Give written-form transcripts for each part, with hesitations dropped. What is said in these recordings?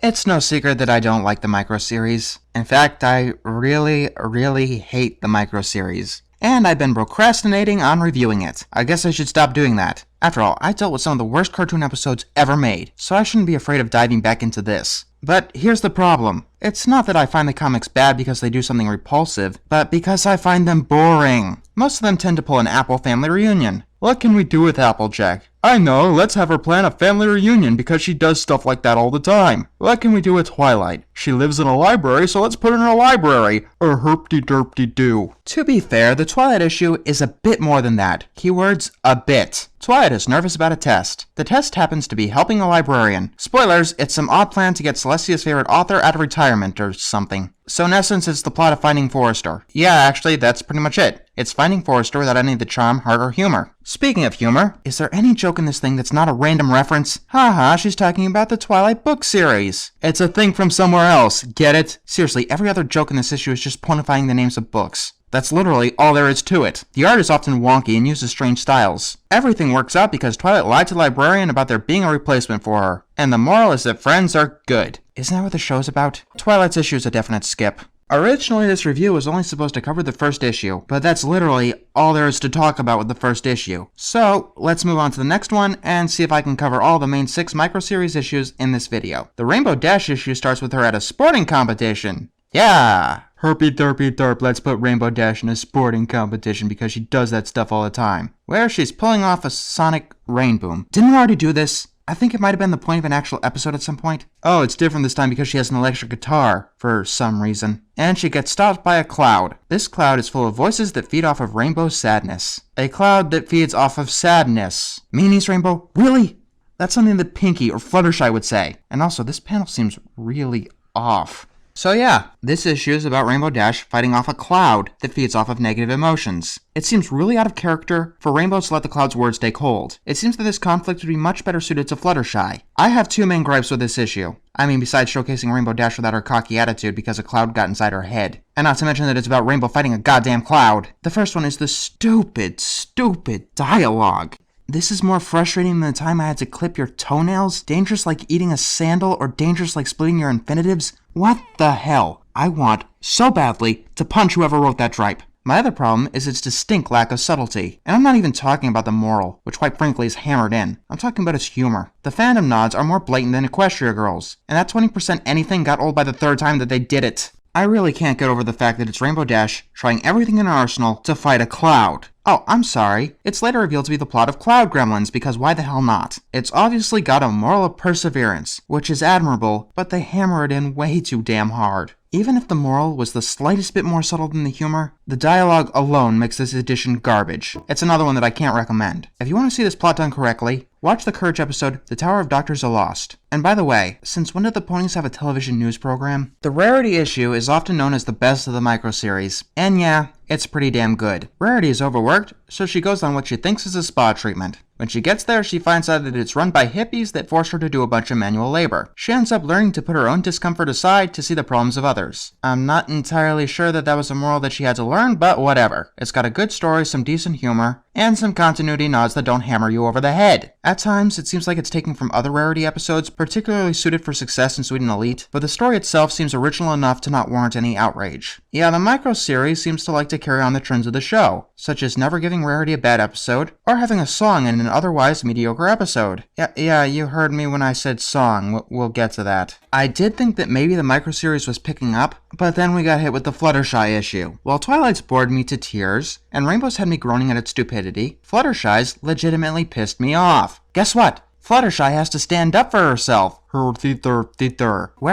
It's no secret that I don't like the micro-series. In fact, I really hate the micro-series. And I've been procrastinating on reviewing it. I guess I should stop doing that. After all, I dealt with some of the worst cartoon episodes ever made, so I shouldn't be afraid of diving back into this. But here's the problem. It's not that I find the comics bad because they do something repulsive, but because I find them boring. Most of them tend to pull an Apple family reunion. What can we do with Applejack? I know, let's have her plan a family reunion because she does stuff like that all the time. What can we do with Twilight? She lives in a library, so let's put her in a library. Or herpty-derpty-doo. To be fair, the Twilight issue is a bit more than that. Keywords, a bit. Twilight is nervous about a test. The test happens to be helping a librarian. Spoilers, it's some odd plan to get Celestia's favorite author out of retirement or something. So in essence, it's the plot of Finding Forrester. Yeah, actually, that's pretty much it. It's Finding Forrester without any of the charm, heart, or humor. Speaking of humor, is there any joke in this thing that's not a random reference? Haha, she's talking about the Twilight book series. It's a thing from somewhere else, get it? Seriously, every other joke in this issue is just pontifying the names of books. That's literally all there is to it. The art is often wonky and uses strange styles. Everything works out because Twilight lied to the librarian about there being a replacement for her. And the moral is that friends are good. Isn't that what the show's about? Twilight's issue is a definite skip. Originally, this review was only supposed to cover the first issue, but that's literally all there is to talk about with the first issue. So, let's move on to the next one and see if I can cover all the main 6 micro-series issues in this video. The Rainbow Dash issue starts with her at a sporting competition. Yeah! Herpy-derpy-derp, let's put Rainbow Dash in a sporting competition because she does that stuff all the time. Where she's pulling off a sonic rain boom. Didn't we already do this? I think it might have been the point of an actual episode at some point. Oh, it's different this time because she has an electric guitar, for some reason. And she gets stopped by a cloud. This cloud is full of voices that feed off of Rainbow's sadness. A cloud that feeds off of sadness. Meanies, Rainbow? Really? That's something that Pinkie or Fluttershy would say. And also, this panel seems really off. So yeah, this issue is about Rainbow Dash fighting off a cloud that feeds off of negative emotions. It seems really out of character for Rainbow to let the cloud's words take hold. It seems that this conflict would be much better suited to Fluttershy. I have 2 main gripes with this issue. I mean, besides showcasing Rainbow Dash without her cocky attitude because a cloud got inside her head. And not to mention that it's about Rainbow fighting a goddamn cloud. The first one is the stupid dialogue. This is more frustrating than the time I had to clip your toenails, dangerous like eating a sandal, or dangerous like splitting your infinitives. What the hell? I want, so badly, to punch whoever wrote that tripe. My other problem is its distinct lack of subtlety. And I'm not even talking about the moral, which quite frankly is hammered in. I'm talking about its humor. The fandom nods are more blatant than Equestria Girls, and that 20% anything got old by the 3rd time that they did it. I really can't get over the fact that it's Rainbow Dash trying everything in her arsenal to fight a cloud. Oh, I'm sorry. It's later revealed to be the plot of Cloud Gremlins, because why the hell not? It's obviously got a moral of perseverance, which is admirable, but they hammer it in way too damn hard. Even if the moral was the slightest bit more subtle than the humor, the dialogue alone makes this edition garbage. It's another one that I can't recommend. If you want to see this plot done correctly, watch the Courage episode, The Tower of Doctors Are Lost. And by the way, since when did the ponies have a television news program? The Rarity Issue is often known as the best of the micro-series. And yeah, it's pretty damn good. Rarity is overworked, so she goes on what she thinks is a spa treatment. When she gets there, she finds out that it's run by hippies that force her to do a bunch of manual labor. She ends up learning to put her own discomfort aside to see the problems of others. I'm not entirely sure that was a moral that she had to learn, but whatever. It's got a good story, some decent humor, and some continuity nods that don't hammer you over the head. At times, it seems like it's taken from other Rarity episodes, particularly suited for success in Sweet and Elite, but the story itself seems original enough to not warrant any outrage. Yeah, the micro-series seems to like to carry on the trends of the show, such as never giving Rarity a bad episode, or having a song in an otherwise mediocre episode. Yeah, you heard me when I said song. We'll get to that. I did think that maybe the micro-series was picking up, but then we got hit with the Fluttershy issue. While Twilight's bored me to tears, and Rainbow's had me groaning at its stupidity, Fluttershy's legitimately pissed me off. Guess what? Fluttershy has to stand up for herself. Where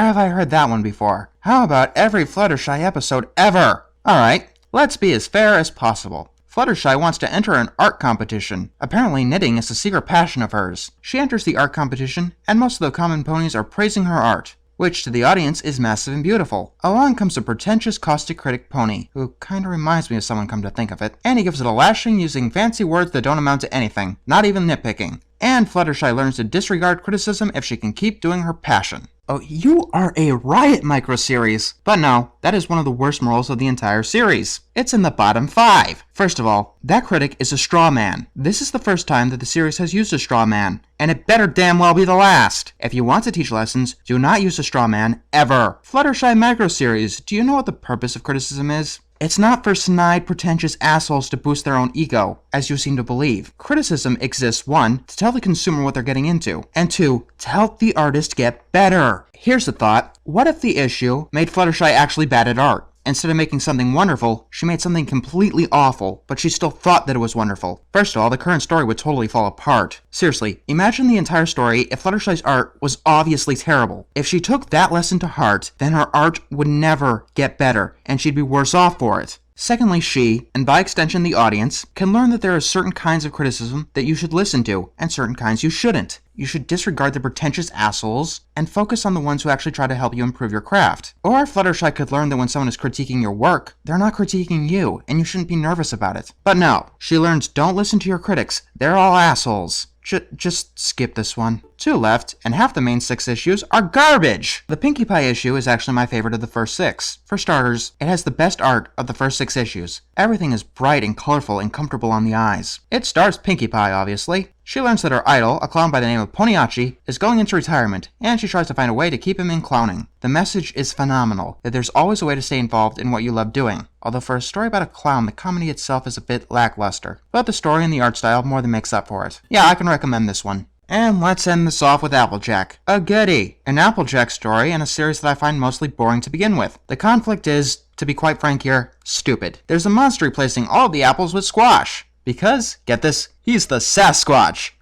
have I heard that one before? How about every Fluttershy episode ever? Alright, let's be as fair as possible. Fluttershy wants to enter an art competition. Apparently knitting is a secret passion of hers. She enters the art competition, and most of the common ponies are praising her art, which to the audience is massive and beautiful. Along comes a pretentious, caustic critic pony, who kinda reminds me of someone come to think of it, and he gives it a lashing using fancy words that don't amount to anything, not even nitpicking. And Fluttershy learns to disregard criticism if she can keep doing her passion. Oh, you are a riot microseries! But no, that is one of the worst morals of the entire series. It's in the bottom 5. First of all, that critic is a straw man. This is the first time that the series has used a straw man, and it better damn well be the last. If you want to teach lessons, do not use a straw man, ever. Fluttershy microseries, do you know what the purpose of criticism is? It's not for snide, pretentious assholes to boost their own ego, as you seem to believe. Criticism exists, 1, to tell the consumer what they're getting into, and 2, to help the artist get better. Here's a thought. What if the issue made Fluttershy actually bad at art? Instead of making something wonderful, she made something completely awful, but she still thought that it was wonderful. First of all, the current story would totally fall apart. Seriously, imagine the entire story if Fluttershy's art was obviously terrible. If she took that lesson to heart, then her art would never get better, and she'd be worse off for it. Secondly, she, and by extension the audience, can learn that there are certain kinds of criticism that you should listen to, and certain kinds you shouldn't. You should disregard the pretentious assholes, and focus on the ones who actually try to help you improve your craft. Or Fluttershy could learn that when someone is critiquing your work, they're not critiquing you, and you shouldn't be nervous about it. But no, she learns don't listen to your critics, they're all assholes. Just skip this one. 2 left, and half the main 6 issues are garbage! The Pinkie Pie issue is actually my favorite of the first 6. For starters, it has the best art of the first 6 issues. Everything is bright and colorful and comfortable on the eyes. It stars Pinkie Pie, obviously. She learns that her idol, a clown by the name of Poniachi, is going into retirement, and she tries to find a way to keep him in clowning. The message is phenomenal, that there's always a way to stay involved in what you love doing. Although for a story about a clown, the comedy itself is a bit lackluster. But the story and the art style more than makes up for it. Yeah, I can recommend this one. And let's end this off with Applejack. A goodie! An Applejack story and a series that I find mostly boring to begin with. The conflict is, to be quite frank here, stupid. There's a monster replacing all of the apples with squash. Because, get this, he's the Sasquatch.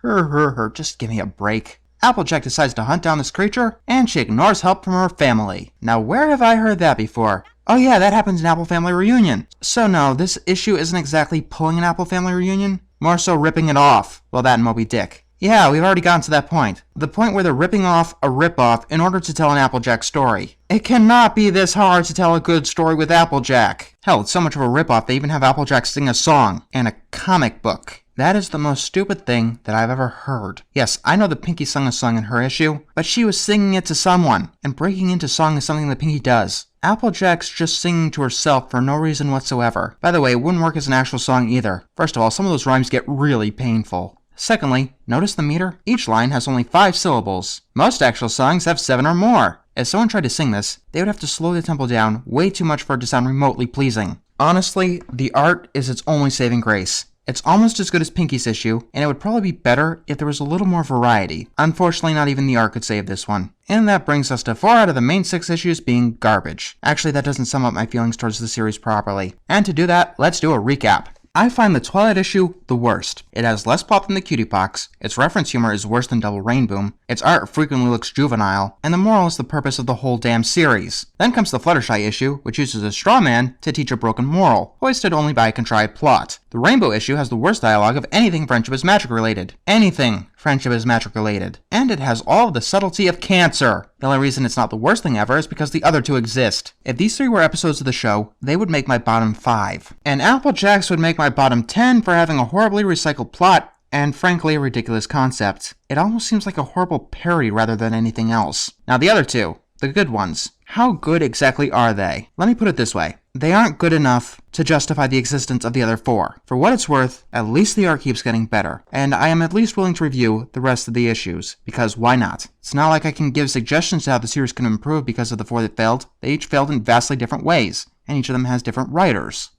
Just give me a break. Applejack decides to hunt down this creature, and she ignores help from her family. Now where have I heard that before? Oh yeah, that happens in Apple Family Reunion. So no, this issue isn't exactly pulling an Apple Family Reunion, more so ripping it off. Well, that and Moby Dick. Yeah, we've already gotten to that point. The point where they're ripping off a rip-off in order to tell an Applejack story. It cannot be this hard to tell a good story with Applejack. Hell, it's so much of a rip-off they even have Applejack sing a song and a comic book. That is the most stupid thing that I've ever heard. Yes, I know that Pinkie sung a song in her issue, but she was singing it to someone, and breaking into song is something that Pinkie does. Applejack's just singing to herself for no reason whatsoever. By the way, it wouldn't work as an actual song either. First of all, some of those rhymes get really painful. Secondly, notice the meter? Each line has only 5 syllables. Most actual songs have 7 or more. If someone tried to sing this, they would have to slow the tempo down way too much for it to sound remotely pleasing. Honestly, the art is its only saving grace. It's almost as good as Pinkie's issue, and it would probably be better if there was a little more variety. Unfortunately, not even the art could save this one. And that brings us to 4 out of the main 6 issues being garbage. Actually, that doesn't sum up my feelings towards the series properly. And to do that, let's do a recap. I find the Twilight issue the worst. It has less plot than the Cutie Pox, its reference humor is worse than Double Rainboom, its art frequently looks juvenile, and the moral is the purpose of the whole damn series. Then comes the Fluttershy issue, which uses a straw man to teach a broken moral, hoisted only by a contrived plot. The Rainbow issue has the worst dialogue of anything Friendship is Magic related. Anything Friendship is Magic related. And it has all of the subtlety of cancer. The only reason it's not the worst thing ever is because the other 2 exist. If these 3 were episodes of the show, they would make my bottom 5. And Applejack's would make my bottom 10 for having a horribly recycled plot and frankly a ridiculous concept. It almost seems like a horrible parody rather than anything else. Now the other 2, the good ones. How good exactly are they? Let me put it this way. They aren't good enough to justify the existence of the other 4. For what it's worth, at least the art keeps getting better, and I am at least willing to review the rest of the issues, because why not? It's not like I can give suggestions to how the series can improve because of the 4 that failed. They each failed in vastly different ways, and each of them has different writers.